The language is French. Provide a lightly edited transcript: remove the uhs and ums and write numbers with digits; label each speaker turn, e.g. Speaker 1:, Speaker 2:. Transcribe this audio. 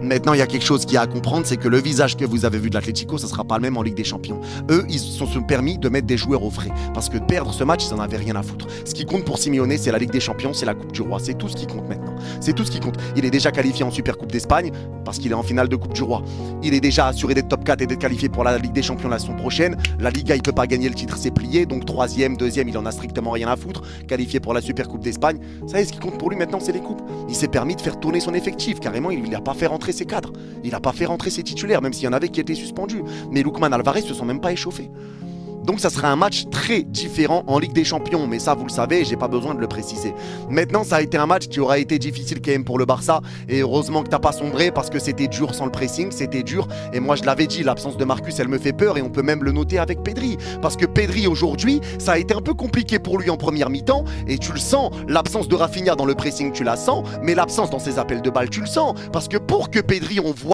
Speaker 1: Maintenant, il y a quelque chose qui a à comprendre, c'est que le visage que vous avez vu de l'Atlético, ça sera pas le même en Ligue des Champions. Eux, ils se sont permis de mettre des joueurs au frais. Parce que perdre ce match, ils en avaient rien à foutre. Ce qui compte pour Simeone, c'est la Ligue des Champions, c'est la Coupe du Roi. C'est tout ce qui compte maintenant. C'est tout ce qui compte. Il est déjà qualifié en Super Coupe d'Espagne, parce qu'il est en finale de Coupe du Roi. Il est déjà assuré d'être top 4 et d'être qualifié pour la Ligue des Champions la saison prochaine. La Liga, il peut pas gagner le titre, c'est plié. Donc troisième, deuxième, il en a strictement rien à foutre. Qualifié pour la Super Coupe d'Espagne. Ça y est, ce qui compte pour lui maintenant, c'est les coupes. Il s'est permis de faire tourner son effectif. Carrément, il n'a pas fait rentrer ses cadres. Il n'a pas fait rentrer ses titulaires, même s'il y en avait qui étaient suspendus. Mais Lookman Alvarez se sont même pas échauffés. Donc ça sera un match très différent en Ligue des Champions, mais ça vous le savez, j'ai pas besoin de le préciser. Maintenant, ça a été un match qui aura été difficile quand même pour le Barça, et heureusement que t'as pas sombré parce que c'était dur sans le pressing, c'était dur, et moi je l'avais dit, l'absence de Marcus elle me fait peur, et on peut même le noter avec Pedri, parce que Pedri aujourd'hui, ça a été un peu compliqué pour lui en première mi-temps, et tu le sens, l'absence de Rafinha dans le pressing tu la sens, mais l'absence dans ses appels de balles tu le sens, parce que pour que Pedri on voit